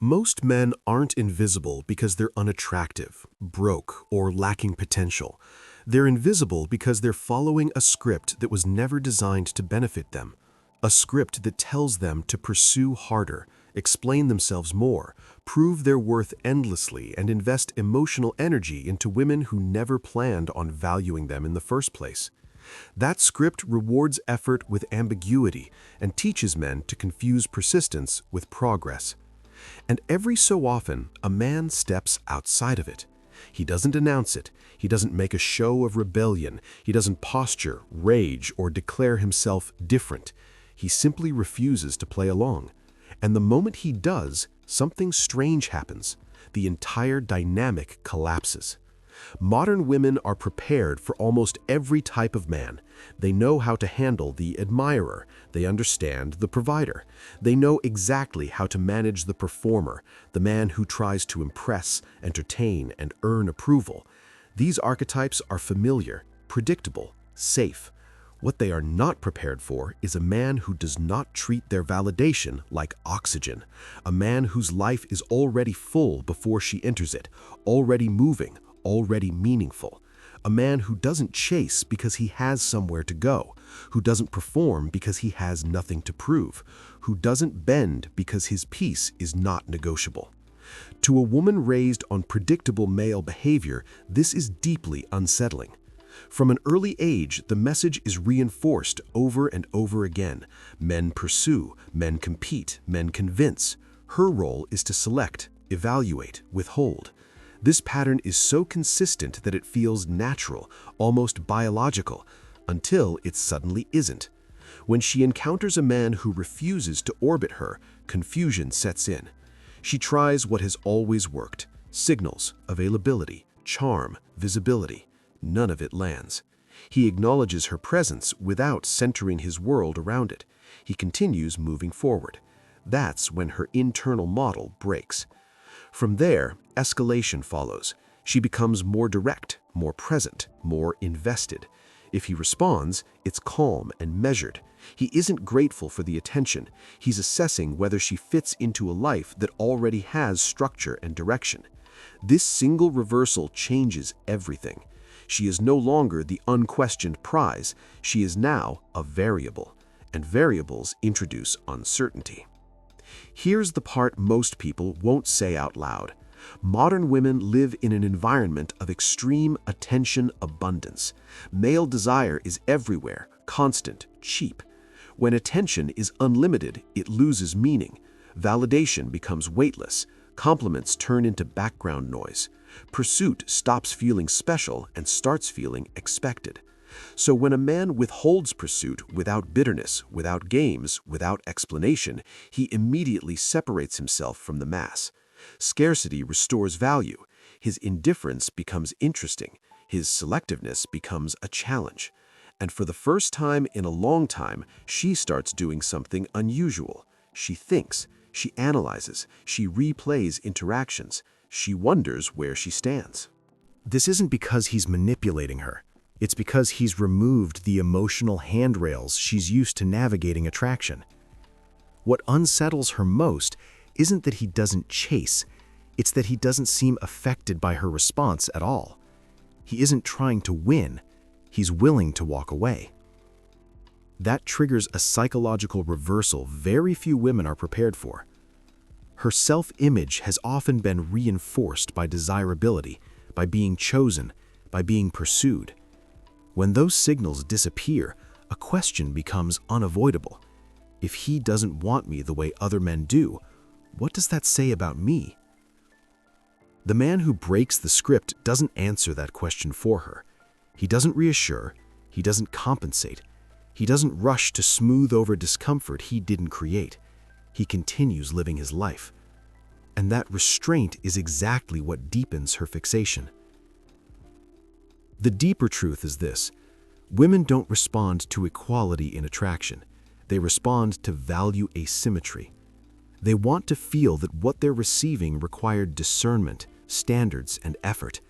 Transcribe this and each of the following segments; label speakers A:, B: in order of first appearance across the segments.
A: Most men aren't invisible because they're unattractive, broke, or lacking potential. They're invisible because they're following a script that was never designed to benefit them. A script that tells them to pursue harder, explain themselves more, prove their worth endlessly, and invest emotional energy into women who never planned on valuing them in the first place. That script rewards effort with ambiguity and teaches men to confuse persistence with progress. And every so often, a man steps outside of it. He doesn't announce it. He doesn't make a show of rebellion. He doesn't posture, rage, or declare himself different. He simply refuses to play along. And the moment he does, something strange happens. The entire dynamic collapses. Modern women are prepared for almost every type of man. They know how to handle the admirer. They understand the provider. They know exactly how to manage the performer, the man who tries to impress, entertain, and earn approval. These archetypes are familiar, predictable, safe. What they are not prepared for is a man who does not treat their validation like oxygen, a man whose life is already full before she enters it, already moving, already meaningful. A man who doesn't chase because he has somewhere to go, who doesn't perform because he has nothing to prove, who doesn't bend because his peace is not negotiable. To a woman raised on predictable male behavior, this is deeply unsettling. From an early age, the message is reinforced over and over again. Men pursue, men compete, men convince. Her role is to select, evaluate, withhold. This pattern is so consistent that it feels natural, almost biological, until it suddenly isn't. When she encounters a man who refuses to orbit her, confusion sets in. She tries what has always worked: signals, availability, charm, visibility. None of it lands. He acknowledges her presence without centering his world around it. He continues moving forward. That's when her internal model breaks. From there, escalation follows. She becomes more direct, more present, more invested. If he responds, it's calm and measured. He isn't grateful for the attention. He's assessing whether she fits into a life that already has structure and direction. This single reversal changes everything. She is no longer the unquestioned prize. She is now a variable, and variables introduce uncertainty. Here's the part most people won't say out loud. Modern women live in an environment of extreme attention abundance. Male desire is everywhere, constant, cheap. When attention is unlimited, it loses meaning. Validation becomes weightless. Compliments turn into background noise. Pursuit stops feeling special and starts feeling expected. So when a man withholds pursuit without bitterness, without games, without explanation, he immediately separates himself from the mass. Scarcity restores value. His indifference becomes interesting. His selectiveness becomes a challenge. And for the first time in a long time, she starts doing something unusual. She thinks, she analyzes, she replays interactions. She wonders where she stands. This isn't because he's manipulating her. It's because he's removed the emotional handrails she's used to navigating attraction. What unsettles her most isn't that he doesn't chase, it's that he doesn't seem affected by her response at all. He isn't trying to win, he's willing to walk away. That triggers a psychological reversal very few women are prepared for. Her self-image has often been reinforced by desirability, by being chosen, by being pursued. When those signals disappear, a question becomes unavoidable. If he doesn't want me the way other men do, what does that say about me? The man who breaks the script doesn't answer that question for her. He doesn't reassure, he doesn't compensate, he doesn't rush to smooth over discomfort he didn't create. He continues living his life. And that restraint is exactly what deepens her fixation. The deeper truth is this: women don't respond to equality in attraction. They respond to value asymmetry. They want to feel that what they're receiving required discernment, standards, and effort.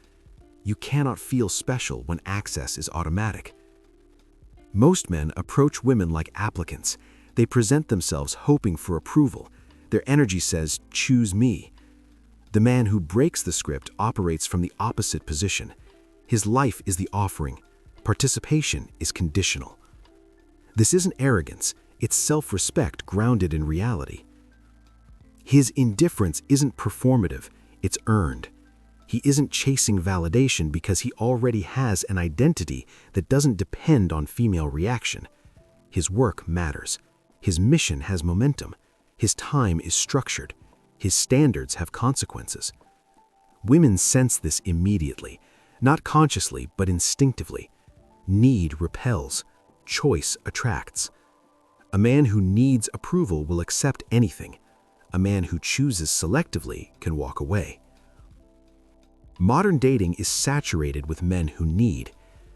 A: You cannot feel special when access is automatic. Most men approach women like applicants. They present themselves hoping for approval. Their energy says, "Choose me." The man who breaks the script operates from the opposite position. His life is the offering. Participation is conditional. This isn't arrogance, it's self-respect grounded in reality. His indifference isn't performative, it's earned. He isn't chasing validation because he already has an identity that doesn't depend on female reaction. His work matters. His mission has momentum. His time is structured. His standards have consequences. Women sense this immediately, not consciously but instinctively. Need repels. Choice attracts. A man who needs approval will accept anything. A man who chooses selectively can walk away. Modern dating is saturated with men who need,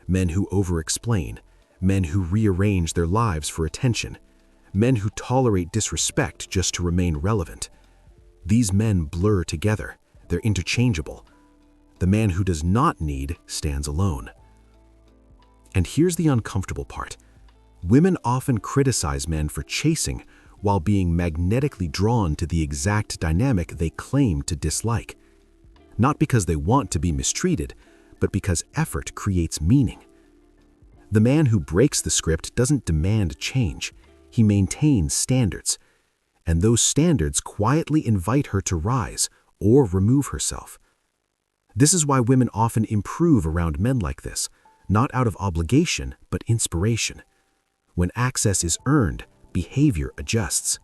A: men who over-explain, men who rearrange their lives for attention, men who tolerate disrespect just to remain relevant. These men blur together. They're interchangeable. The man who does not need stands alone. And here's the uncomfortable part. Women often criticize men for chasing while being magnetically drawn to the exact dynamic they claim to dislike. Not because they want to be mistreated, but because effort creates meaning. The man who breaks the script doesn't demand change. He maintains standards. And those standards quietly invite her to rise or remove herself. This is why women often improve around men like this, not out of obligation, but inspiration. When access is earned, behavior adjusts.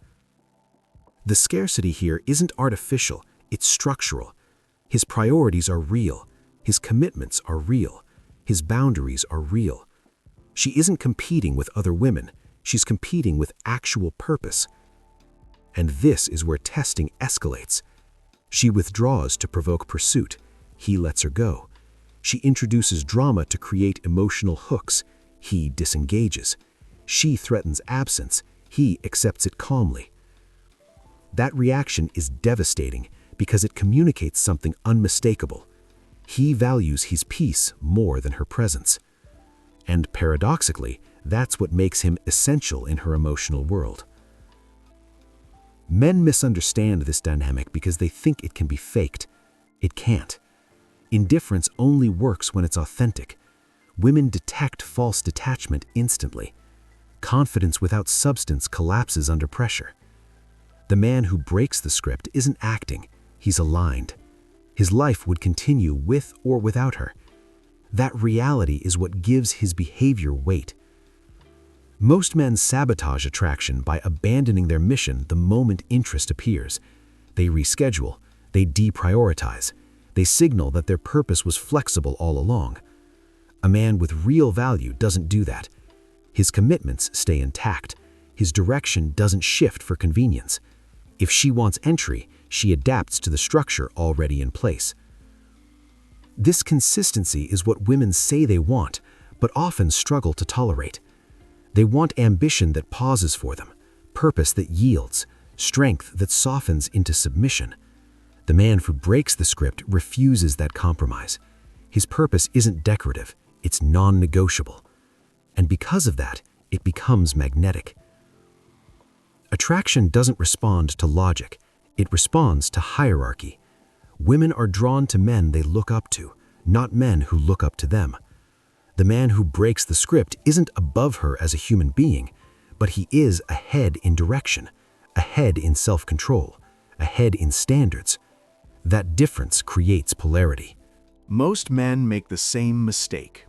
A: The scarcity here isn't artificial, it's structural. His priorities are real. His commitments are real. His boundaries are real. She isn't competing with other women. She's competing with actual purpose. And this is where testing escalates. She withdraws to provoke pursuit. He lets her go. She introduces drama to create emotional hooks. He disengages. She threatens absence. He accepts it calmly. That reaction is devastating because it communicates something unmistakable. He values his peace more than her presence. And paradoxically, that's what makes him essential in her emotional world. Men misunderstand this dynamic because they think it can be faked. It can't. Indifference only works when it's authentic. Women detect false detachment instantly. Confidence without substance collapses under pressure. The man who breaks the script isn't acting. He's aligned. His life would continue with or without her. That reality is what gives his behavior weight. Most men sabotage attraction by abandoning their mission the moment interest appears. They reschedule. They deprioritize. They signal that their purpose was flexible all along. A man with real value doesn't do that. His commitments stay intact. His direction doesn't shift for convenience. If she wants entry, she adapts to the structure already in place. This consistency is what women say they want, but often struggle to tolerate. They want ambition that pauses for them, purpose that yields, strength that softens into submission. The man who breaks the script refuses that compromise. His purpose isn't decorative, it's non-negotiable. And because of that, it becomes magnetic. Attraction doesn't respond to logic, it responds to hierarchy. Women are drawn to men they look up to, not men who look up to them. The man who breaks the script isn't above her as a human being, but he is ahead in direction, ahead in self-control, ahead in standards. That difference creates polarity.
B: Most men make the same mistake.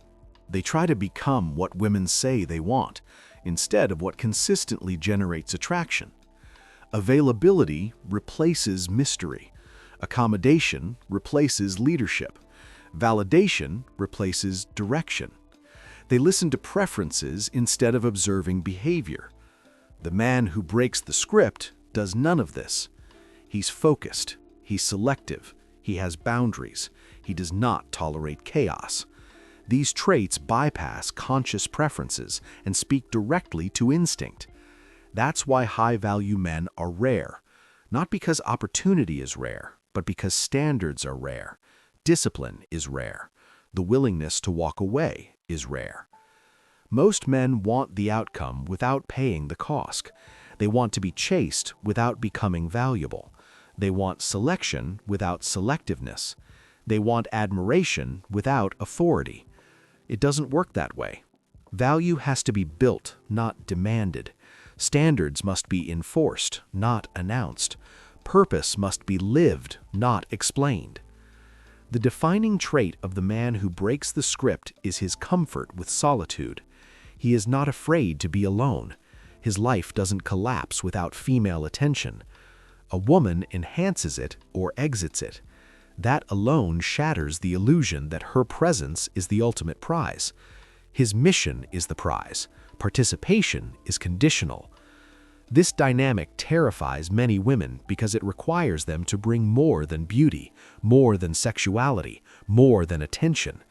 B: They try to become what women say they want, instead of what consistently generates attraction. Availability replaces mystery. Accommodation replaces leadership. Validation replaces direction. They listen to preferences instead of observing behavior. The man who breaks the script does none of this. He's focused. He's selective. He has boundaries. He does not tolerate chaos. These traits bypass conscious preferences and speak directly to instinct. That's why high-value men are rare. Not because opportunity is rare, but because standards are rare. Discipline is rare. The willingness to walk away is rare. Most men want the outcome without paying the cost. They want to be chased without becoming valuable. They want selection without selectiveness. They want admiration without authority. It doesn't work that way. Value has to be built, not demanded. Standards must be enforced, not announced. Purpose must be lived, not explained. The defining trait of the man who breaks the script is his comfort with solitude. He is not afraid to be alone. His life doesn't collapse without female attention. A woman enhances it or exits it. That alone shatters the illusion that her presence is the ultimate prize. His mission is the prize. Participation is conditional. This dynamic terrifies many women because it requires them to bring more than beauty, more than sexuality, more than attention.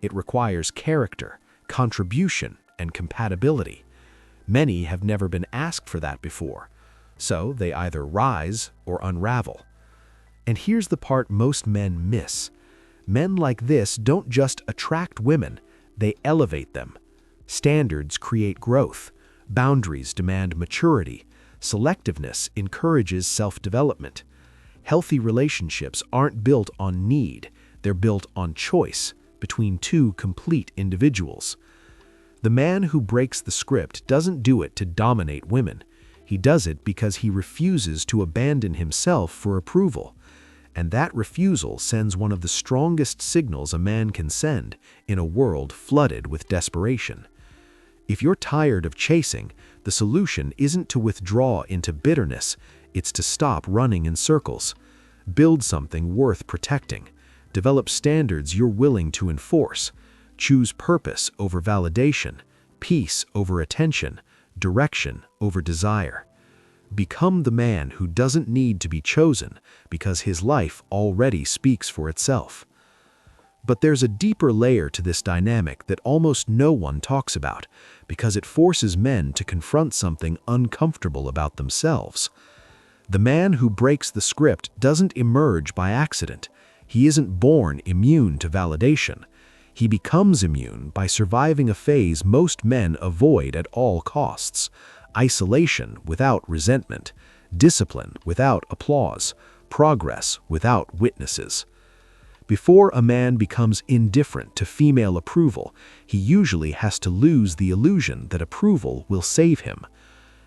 B: It requires character, contribution, and compatibility. Many have never been asked for that before, so they either rise or unravel. And here's the part most men miss. Men like this don't just attract women, they elevate them. Standards create growth. Boundaries demand maturity. Selectiveness encourages self-development. Healthy relationships aren't built on need, they're built on choice between two complete individuals. The man who breaks the script doesn't do it to dominate women. He does it because he refuses to abandon himself for approval. And that refusal sends one of the strongest signals a man can send in a world flooded with desperation. If you're tired of chasing, the solution isn't to withdraw into bitterness, it's to stop running in circles. Build something worth protecting. Develop standards you're willing to enforce. Choose purpose over validation, peace over attention, direction over desire. Become the man who doesn't need to be chosen because his life already speaks for itself. But there's a deeper layer to this dynamic that almost no one talks about because it forces men to confront something uncomfortable about themselves. The man who breaks the script doesn't emerge by accident. He isn't born immune to validation. He becomes immune by surviving a phase most men avoid at all costs: isolation without resentment, discipline without applause, progress without witnesses. Before a man becomes indifferent to female approval, he usually has to lose the illusion that approval will save him.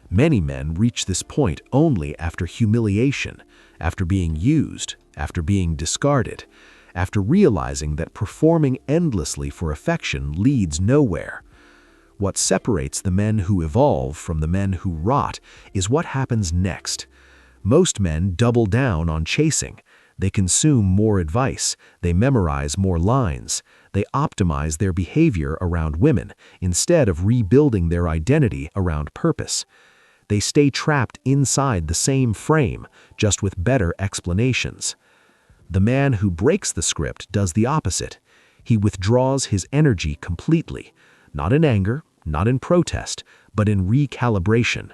B: Many men reach this point only after humiliation, after being used, after being discarded, after realizing that performing endlessly for affection leads nowhere. What separates the men who evolve from the men who rot is what happens next. Most men double down on chasing. They consume more advice, they memorize more lines, they optimize their behavior around women instead of rebuilding their identity around purpose. They stay trapped inside the same frame, just with better explanations. The man who breaks the script does the opposite. He withdraws his energy completely, not in anger, not in protest, but in recalibration.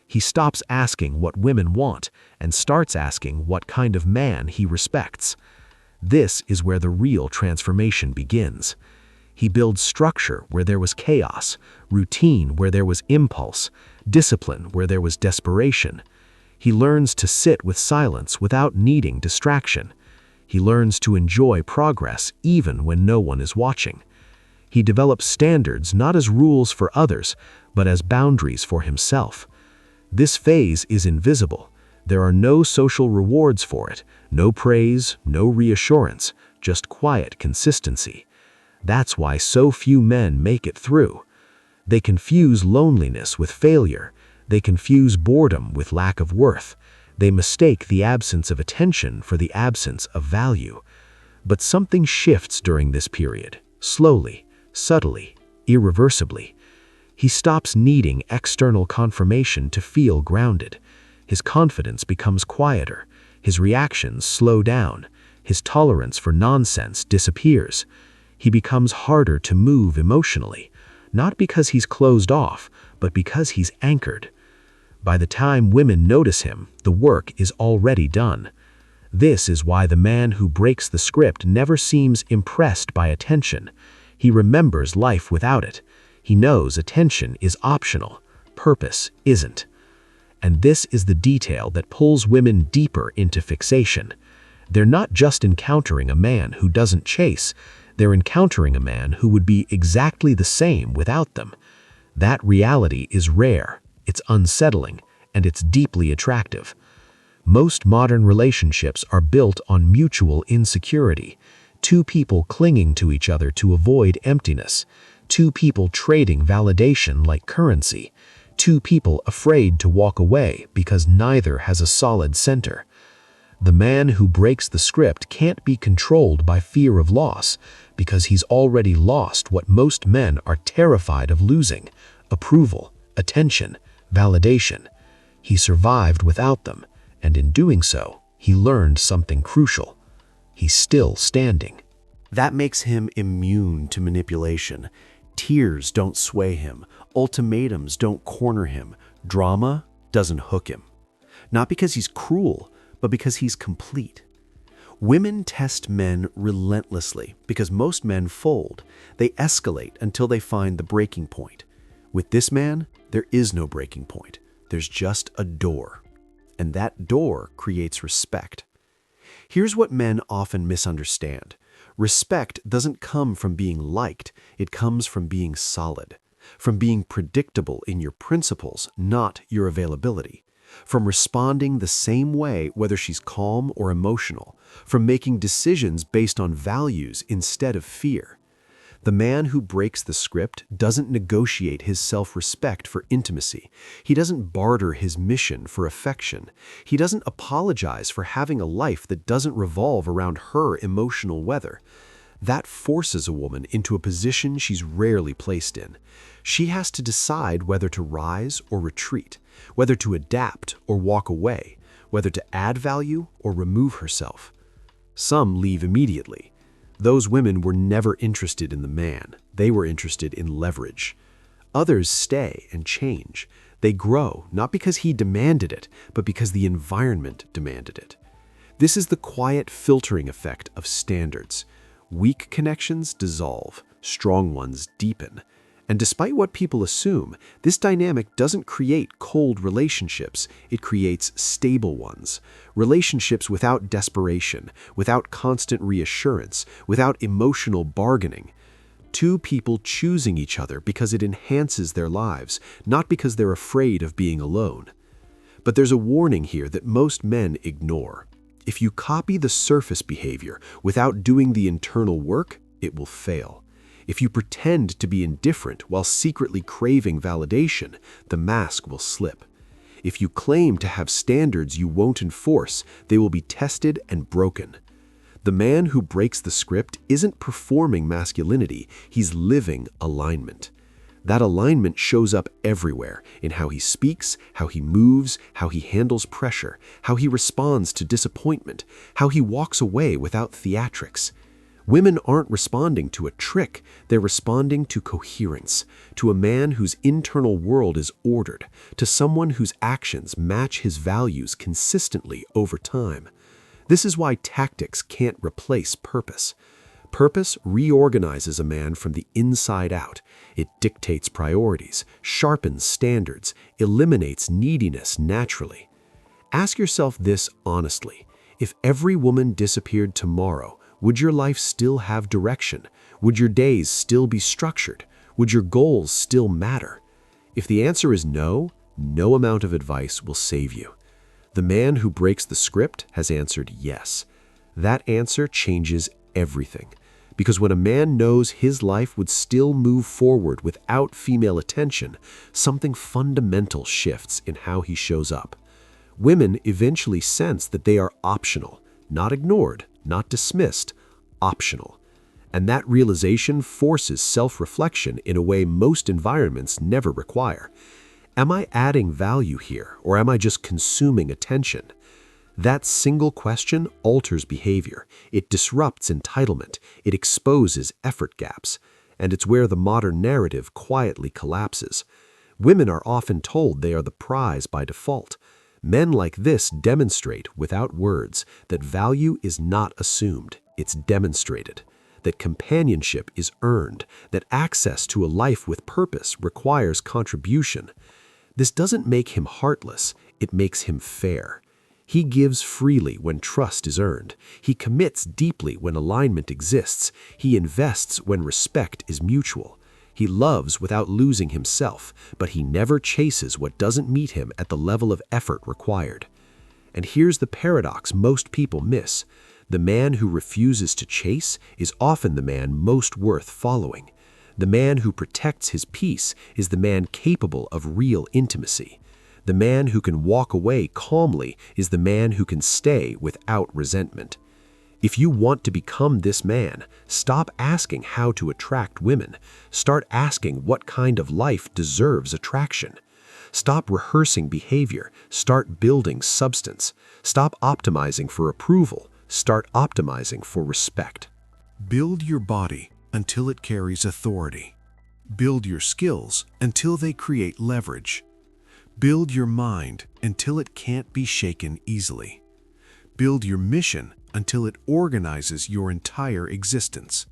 B: He stops asking what women want and starts asking what kind of man he respects. This is where the real transformation begins. He builds structure where there was chaos, routine where there was impulse, discipline where there was desperation. He learns to sit with silence without needing distraction. He learns to enjoy progress even when no one is watching. He develops standards not as rules for others, but as boundaries for himself. This phase is invisible. There are no social rewards for it, no praise, no reassurance, just quiet consistency. That's why so few men make it through. They confuse loneliness with failure. They confuse boredom with lack of worth. They mistake the absence of attention for the absence of value. But something shifts during this period, slowly, subtly, irreversibly. He stops needing external confirmation to feel grounded. His confidence becomes quieter. His reactions slow down. His tolerance for nonsense disappears. He becomes harder to move emotionally, not because he's closed off, but because he's anchored. By the time women notice him, the work is already done. This is why the man who breaks the script never seems impressed by attention. He remembers life without it. He knows attention is optional, purpose isn't.
C: And this is the detail that pulls women deeper into fixation. They're not just encountering a man who doesn't chase, they're encountering a man who would be exactly the same without them. That reality is rare, it's unsettling, and it's deeply attractive. Most modern relationships are built on mutual insecurity, two people clinging to each other to avoid emptiness, two people trading validation like currency, two people afraid to walk away because neither has a solid center. The man who breaks the script can't be controlled by fear of loss because he's already lost what most men are terrified of losing: approval, attention, validation. He survived without them, and in doing so, he learned something crucial. He's still standing.
A: That makes him immune to manipulation. Tears don't sway him. Ultimatums don't corner him. Drama doesn't hook him. Not because he's cruel, but because he's complete. Women test men relentlessly because most men fold. They escalate until they find the breaking point. With this man, there is no breaking point. There's just a door. And that door creates respect. Here's what men often misunderstand. Respect doesn't come from being liked, it comes from being solid, from being predictable in your principles, not your availability, from responding the same way whether she's calm or emotional, from making decisions based on values instead of fear. The man who breaks the script doesn't negotiate his self-respect for intimacy. He doesn't barter his mission for affection. He doesn't apologize for having a life that doesn't revolve around her emotional weather. That forces a woman into a position she's rarely placed in. She has to decide whether to rise or retreat, whether to adapt or walk away, whether to add value or remove herself. Some leave immediately. Those women were never interested in the man. They were interested in leverage. Others stay and change. They grow, not because he demanded it, but because the environment demanded it. This is the quiet filtering effect of standards. Weak connections dissolve, strong ones deepen. And despite what people assume, this dynamic doesn't create cold relationships, it creates stable ones. Relationships without desperation, without constant reassurance, without emotional bargaining. Two people choosing each other because it enhances their lives, not because they're afraid of being alone. But there's a warning here that most men ignore. If you copy the surface behavior without doing the internal work, it will fail. If you pretend to be indifferent while secretly craving validation, the mask will slip. If you claim to have standards you won't enforce, they will be tested and broken. The man who breaks the script isn't performing masculinity, he's living alignment. That alignment shows up everywhere, in how he speaks, how he moves, how he handles pressure, how he responds to disappointment, how he walks away without theatrics. Women aren't responding to a trick, they're responding to coherence, to a man whose internal world is ordered, to someone whose actions match his values consistently over time. This is why tactics can't replace purpose. Purpose reorganizes a man from the inside out. It dictates priorities, sharpens standards, eliminates neediness naturally. Ask yourself this honestly. If every woman disappeared tomorrow, would your life still have direction? Would your days still be structured? Would your goals still matter? If the answer is no, no amount of advice will save you. The man who breaks the script has answered yes. That answer changes everything. Because when a man knows his life would still move forward without female attention, something fundamental shifts in how he shows up. Women eventually sense that they are optional, not ignored, not dismissed, optional. And that realization forces self-reflection in a way most environments never require. Am I adding value here, or am I just consuming attention? That single question alters behavior. It disrupts entitlement. It exposes effort gaps. And it's where the modern narrative quietly collapses. Women are often told they are the prize by default. Men like this demonstrate, without words, that value is not assumed, it's demonstrated. That companionship is earned, that access to a life with purpose requires contribution. This doesn't make him heartless, It makes him fair. He gives freely when trust is earned. He commits deeply when alignment exists. He invests when respect is mutual. He loves without losing himself, but he never chases what doesn't meet him at the level of effort required. And here's the paradox most people miss. The man who refuses to chase is often the man most worth following. The man who protects his peace is the man capable of real intimacy. The man who can walk away calmly is the man who can stay without resentment. If you want to become this man, stop asking how to attract women. Start asking what kind of life deserves attraction. Stop rehearsing behavior. Start building substance. Stop optimizing for approval. Start optimizing for respect.
B: Build your body until it carries authority. Build your skills until they create leverage. Build your mind until it can't be shaken easily. Build your mission until it organizes your entire existence.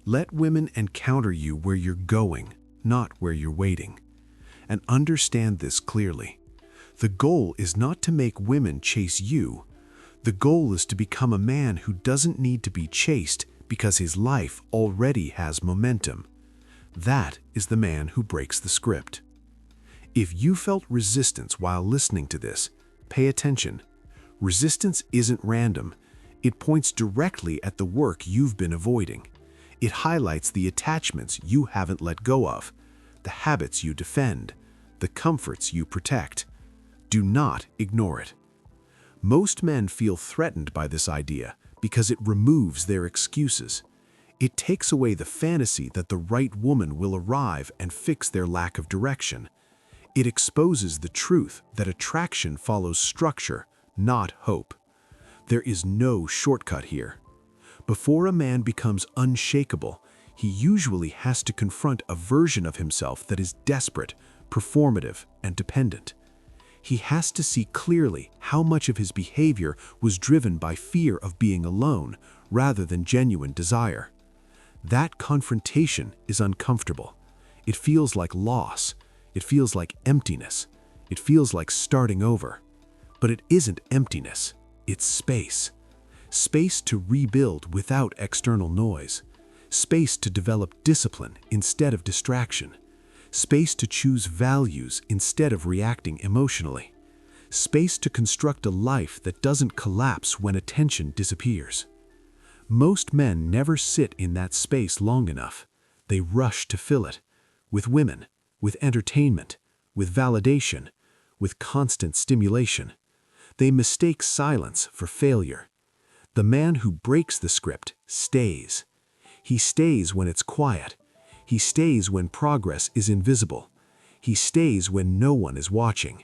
B: Let women encounter you where you're going, not where you're waiting. And understand this clearly. The goal is not to make women chase you. The goal is to become a man who doesn't need to be chased because his life already has momentum. That is the man who breaks the script. If you felt resistance while listening to this, pay attention. Resistance isn't random. It points directly at the work you've been avoiding. It highlights the attachments you haven't let go of, the habits you defend, the comforts you protect. Do not ignore it. Most men feel threatened by this idea because it removes their excuses. It takes away the fantasy that the right woman will arrive and fix their lack of direction. It exposes the truth that attraction follows structure, not hope. There is no shortcut here. Before a man becomes unshakable, he usually has to confront a version of himself that is desperate, performative, and dependent. He has to see clearly how much of his behavior was driven by fear of being alone rather than genuine desire. That confrontation is uncomfortable. It feels like loss. It feels like emptiness. It feels like starting over. But it isn't emptiness. It's space. Space to rebuild without external noise. Space to develop discipline instead of distraction. Space to choose values instead of reacting emotionally. Space to construct a life that doesn't collapse when attention disappears. Most men never sit in that space long enough. They rush to fill it with women, with entertainment, with validation, with constant stimulation. They mistake silence for failure. The man who breaks the script stays. He stays when it's quiet. He stays when progress is invisible. He stays when no one is watching.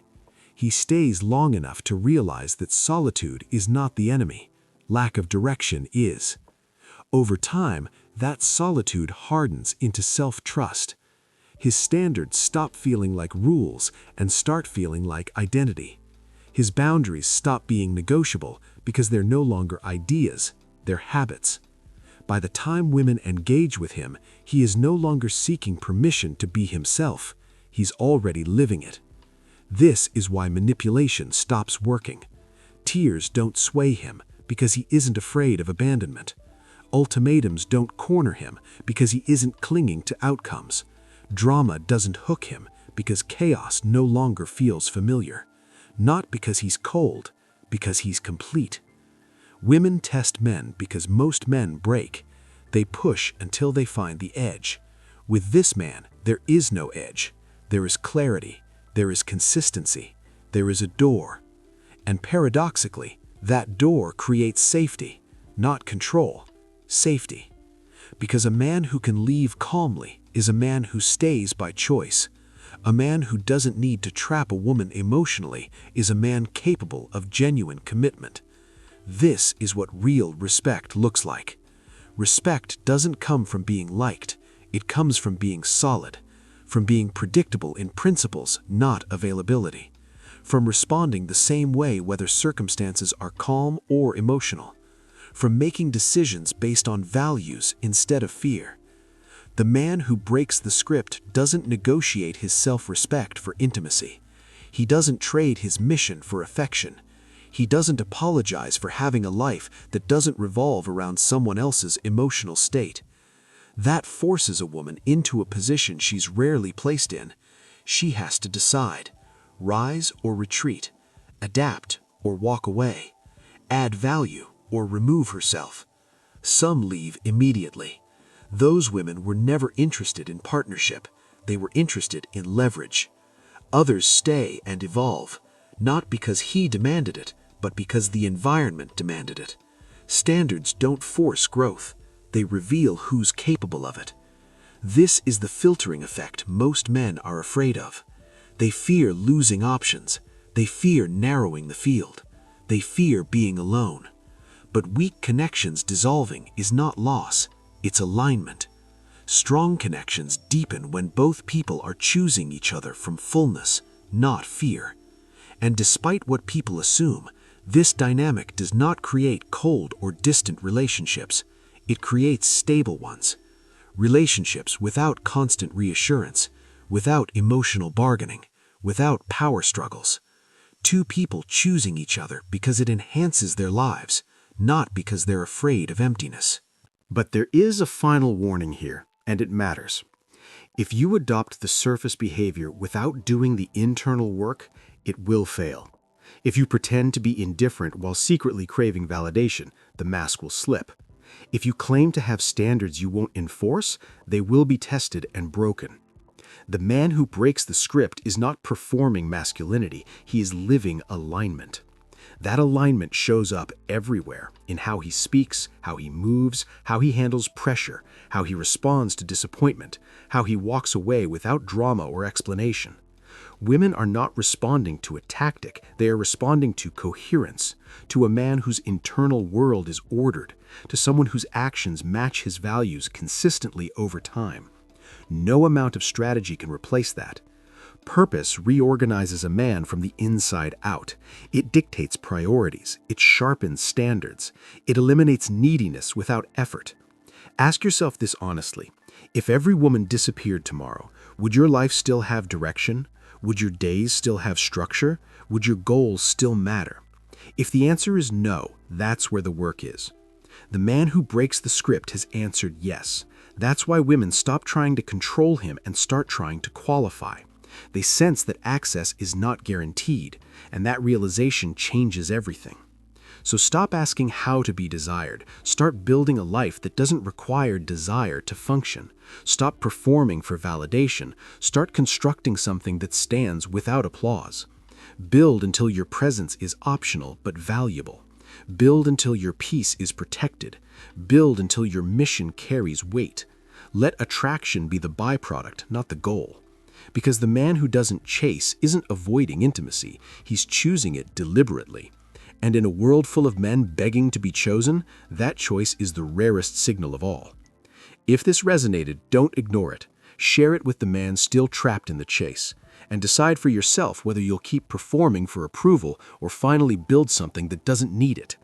B: He stays long enough to realize that solitude is not the enemy. Lack of direction is. Over time, that solitude hardens into self-trust. His standards stop feeling like rules and start feeling like identity. His boundaries stop being negotiable because they're no longer ideas, they're habits. By the time women engage with him, he is no longer seeking permission to be himself. He's already living it. This is why manipulation stops working. Tears don't sway him because he isn't afraid of abandonment. Ultimatums don't corner him because he isn't clinging to outcomes. Drama doesn't hook him because chaos no longer feels familiar. Not because he's cold, because he's complete. Women test men because most men break. They push until they find the edge. With this man, there is no edge. There is clarity. There is consistency. There is a door. And paradoxically, that door creates safety, not control. Safety. Because a man who can leave calmly is a man who stays by choice. A man who doesn't need to trap a woman emotionally is a man capable of genuine commitment. This is what real respect looks like. Respect doesn't come from being liked. It comes from being solid, from being predictable in principles, not availability, from responding the same way whether circumstances are calm or emotional, from making decisions based on values instead of fear. The man who breaks the script doesn't negotiate his self-respect for intimacy.
A: He doesn't trade his mission for affection. He doesn't apologize for having a life that doesn't revolve around someone else's emotional state. That forces a woman into a position she's rarely placed in. She has to decide: rise or retreat, adapt or walk away, add value or remove herself. Some leave immediately. Those women were never interested in partnership. They were interested in leverage. Others stay and evolve, not because he demanded it, but because the environment demanded it. Standards don't force growth. They reveal who's capable of it. This is the filtering effect most men are afraid of. They fear losing options. They fear narrowing the field. They fear being alone. But weak connections dissolving is not loss, it's alignment. Strong connections deepen when both people are choosing each other from fullness, not fear. And despite what people assume, this dynamic does not create cold or distant relationships. It creates stable ones. Relationships without constant reassurance, without emotional bargaining, without power struggles. Two people choosing each other because it enhances their lives, not because they're afraid of emptiness.
B: But there is a final warning here, and it matters. If you adopt the surface behavior without doing the internal work, it will fail. If you pretend to be indifferent while secretly craving validation, the mask will slip. If you claim to have standards you won't enforce, they will be tested and broken. The man who breaks the script is not performing masculinity, he is living alignment. That alignment shows up everywhere, in how he speaks, how he moves, how he handles pressure, how he responds to disappointment, how he walks away without drama or explanation. Women are not responding to a tactic, they are responding to coherence, to a man whose internal world is ordered, to someone whose actions match his values consistently over time. No amount of strategy can replace that. Purpose reorganizes a man from the inside out. It dictates priorities. It sharpens standards. It eliminates neediness without effort. Ask yourself this honestly. If every woman disappeared tomorrow, would your life still have direction? Would your days still have structure? Would your goals still matter? If the answer is no, that's where the work is. The man who breaks the script has answered yes. That's why women stop trying to control him and start trying to qualify. They sense that access is not guaranteed, and that realization changes everything. So stop asking how to be desired. Start building a life that doesn't require desire to function. Stop performing for validation. Start constructing something that stands without applause. Build until your presence is optional but valuable. Build until your peace is protected. Build until your mission carries weight. Let attraction be the byproduct, not the goal. Because the man who doesn't chase isn't avoiding intimacy, he's choosing it deliberately. And in a world full of men begging to be chosen, that choice is the rarest signal of all. If this resonated, don't ignore it. Share it with the man still trapped in the chase. And decide for yourself whether you'll keep performing for approval or finally build something that doesn't need it.